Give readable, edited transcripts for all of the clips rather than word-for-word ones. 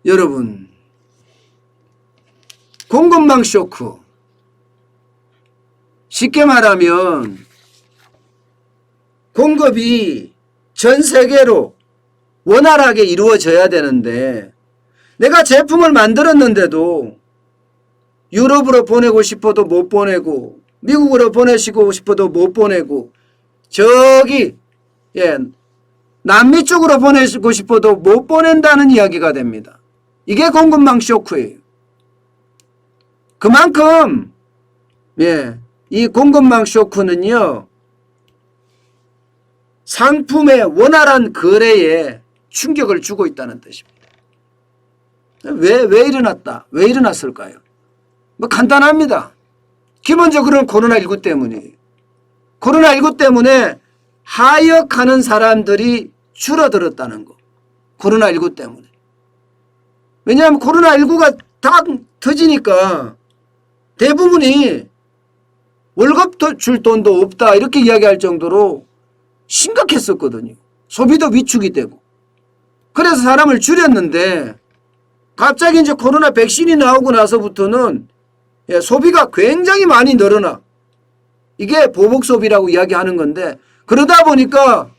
여러분, 공급망 쇼크. 쉽게 말하면 공급이 전 세계로 원활하게 이루어져야 되는데 내가 제품을 만들었는데도 유럽으로 보내고 싶어도 못 보내고 미국으로 보내시고 싶어도 못 보내고 저기 남미 쪽으로 보내고 싶어도 못 보낸다는 이야기가 됩니다. 이게 공급망 쇼크예요. 그만큼 이 공급망 쇼크는요, 상품의 원활한 거래에 충격을 주고 있다는 뜻입니다. 왜 일어났다? 왜 일어났을까요? 뭐 간단합니다. 기본적으로는 코로나19 때문이에요. 코로나19 때문에 하역하는 사람들이 줄어들었다는 거. 코로나19 때문에. 왜냐하면 코로나19가 딱 터지니까 대부분이 월급 줄 돈도 없다 이렇게 이야기할 정도로 심각했었거든요. 소비도 위축이 되고. 그래서 사람을 줄였는데 갑자기 이제 코로나 백신이 나오고 나서부터는 소비가 굉장히 많이 늘어나. 이게 보복 소비라고 이야기하는 건데 그러다 보니까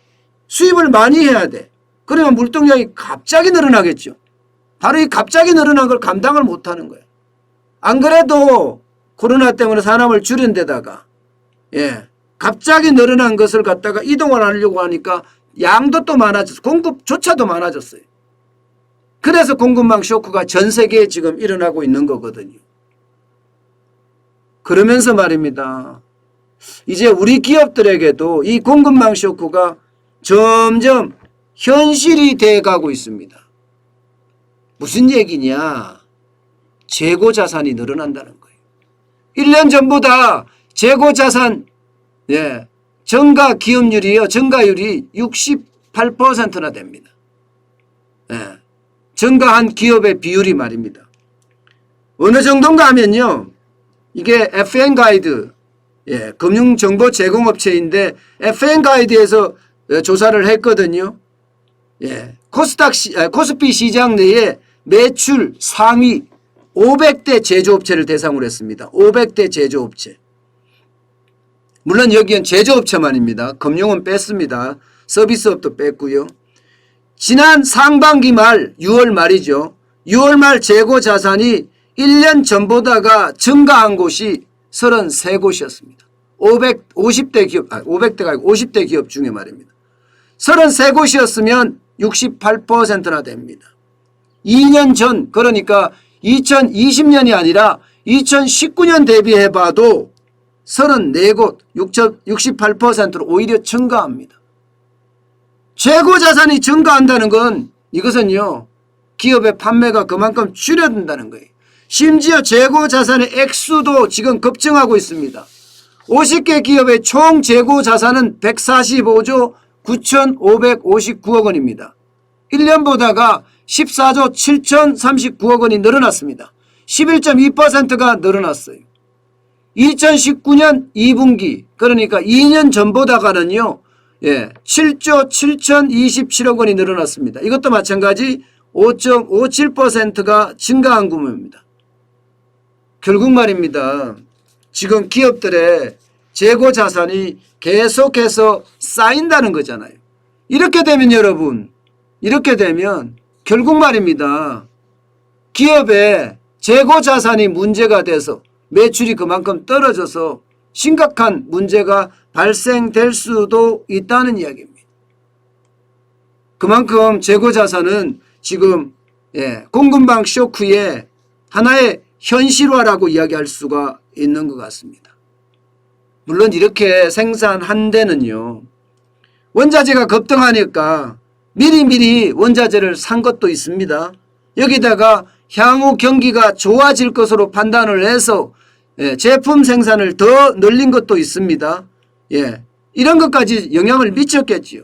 수입을 많이 해야 돼. 그러면 물동량이 갑자기 늘어나겠죠. 바로 이 갑자기 늘어난 걸 감당을 못하는 거예요. 안 그래도 코로나 때문에 사람을 줄인 데다가 갑자기 늘어난 것을 갖다가 이동을 하려고 하니까 양도 또 많아졌어요. 공급조차도 많아졌어요. 그래서 공급망 쇼크가 전 세계에 지금 일어나고 있는 거거든요. 그러면서 말입니다. 이제 우리 기업들에게도 이 공급망 쇼크가 점점 현실이 돼가고 있습니다. 무슨 얘기냐? 재고 자산이 늘어난다는 거예요. 1년 전보다 재고 자산 증가 기업률이요. 증가율이 68%나 됩니다. 증가한 기업의 비율이 말입니다. 어느 정도인가 하면요. 이게 FN 가이드, 금융정보 제공업체인데 FN 가이드에서 조사를 했거든요. 코스피 시장 내에 매출 상위 500대 제조업체를 대상으로 했습니다. 500대 제조업체. 물론 여기엔 제조업체만입니다. 금융은 뺐습니다. 서비스업도 뺐고요. 지난 상반기 말 6월 말이죠. 6월 말 재고 자산이 1년 전보다가 증가한 곳이 33곳이었습니다. 50대 기업, 500대가 아니고 50대 기업 중에 말입니다. 33곳이었으면 68%나 됩니다. 2년 전, 그러니까 2020년이 아니라 2019년 대비해봐도 34곳, 68%로 오히려 증가합니다. 재고 자산이 증가한다는 건 이것은요, 기업의 판매가 그만큼 줄어든다는 거예요. 심지어 재고 자산의 액수도 지금 급증하고 있습니다. 50개 기업의 총 재고 자산은 145조 9,559억 원입니다. 1년 보다가 14조 7,039억 원이 늘어났습니다. 11.2%가 늘어났어요. 2019년 2분기 그러니까 2년 전보다가는요 7조 7,027억 원이 늘어났습니다. 이것도 마찬가지 5.57%가 증가한 규모입니다. 결국 말입니다. 지금 기업들의 재고 자산이 계속해서 쌓인다는 거잖아요. 이렇게 되면 여러분, 이렇게 되면 결국 말입니다. 기업의 재고 자산이 문제가 돼서 매출이 그만큼 떨어져서 심각한 문제가 발생될 수도 있다는 이야기입니다. 그만큼 재고 자산은 지금 공급망 쇼크의 하나의 현실화라고 이야기할 수가 있는 것 같습니다. 물론 이렇게 생산한 데는요. 원자재가 급등하니까 미리미리 원자재를 산 것도 있습니다. 여기다가 향후 경기가 좋아질 것으로 판단을 해서 제품 생산을 더 늘린 것도 있습니다. 이런 것까지 영향을 미쳤겠지요.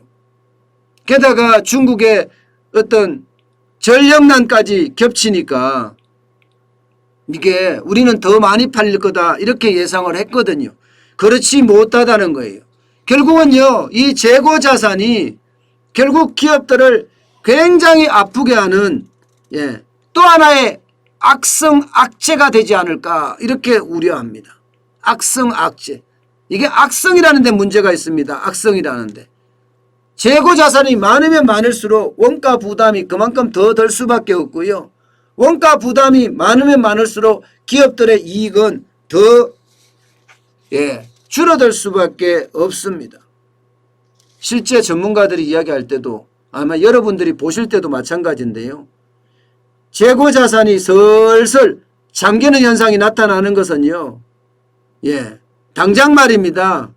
게다가 중국의 어떤 전력난까지 겹치니까 이게 우리는 더 많이 팔릴 거다 이렇게 예상을 했거든요. 그렇지 못하다는 거예요. 결국은요, 이 재고 자산이 결국 기업들을 굉장히 아프게 하는 또 하나의 악성 악재가 되지 않을까 이렇게 우려합니다. 악성 악재. 이게 악성이라는 데 문제가 있습니다. 악성이라는데. 재고 자산이 많으면 많을수록 원가 부담이 그만큼 더 들 수밖에 없고요. 원가 부담이 많으면 많을수록 기업들의 이익은 더 줄어들 수밖에 없습니다. 실제 전문가들이 이야기할 때도 아마 여러분들이 보실 때도 마찬가지인데요. 재고 자산이 슬슬 잠기는 현상이 나타나는 것은요. 당장 말입니다.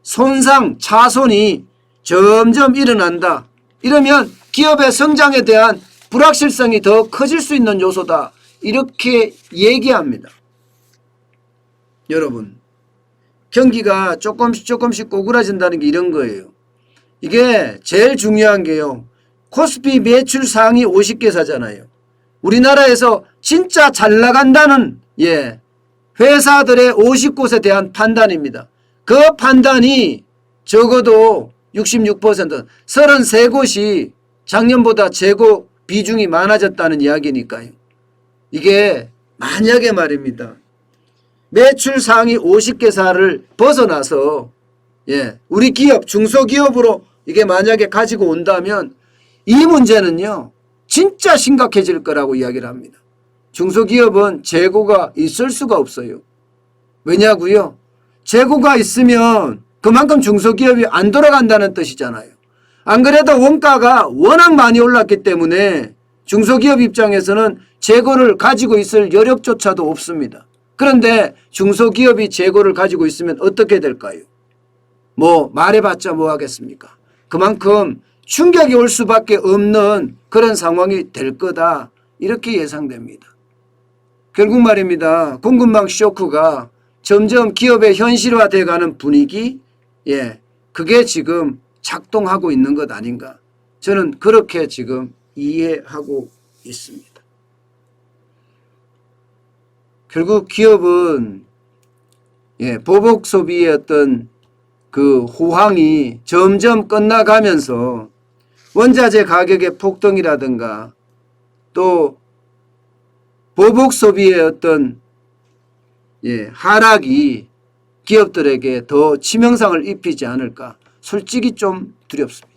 손상, 차손이 점점 일어난다. 이러면 기업의 성장에 대한 불확실성이 더 커질 수 있는 요소다. 이렇게 얘기합니다. 여러분, 경기가 조금씩 꼬꾸라진다는 게 이런 거예요. 이게 제일 중요한 게요. 코스피 매출 상위 50개사잖아요. 우리나라에서 진짜 잘 나간다는 회사들의 50곳에 대한 판단입니다. 그 판단이 적어도 66%, 33곳이 작년보다 재고 비중이 많아졌다는 이야기니까요. 이게 만약에 말입니다. 매출 상위 50개사를 벗어나서 우리 기업, 중소기업으로 이게 만약에 가지고 온다면 이 문제는요. 진짜 심각해질 거라고 이야기를 합니다. 중소기업은 재고가 있을 수가 없어요. 왜냐고요? 재고가 있으면 그만큼 중소기업이 안 돌아간다는 뜻이잖아요. 안 그래도 원가가 워낙 많이 올랐기 때문에 중소기업 입장에서는 재고를 가지고 있을 여력조차도 없습니다. 그런데 중소기업이 재고를 가지고 있으면 어떻게 될까요? 말해봤자 뭐 하겠습니까? 그만큼 충격이 올 수밖에 없는 그런 상황이 될 거다. 이렇게 예상됩니다. 결국 말입니다. 공급망 쇼크가 점점 기업의 현실화돼가는 분위기, 그게 지금 작동하고 있는 것 아닌가. 저는 그렇게 지금 이해하고 있습니다. 결국 기업은 보복 소비의 어떤 그 호황이 점점 끝나가면서 원자재 가격의 폭등이라든가 또 보복 소비의 어떤 하락이 기업들에게 더 치명상을 입히지 않을까 솔직히 좀 두렵습니다.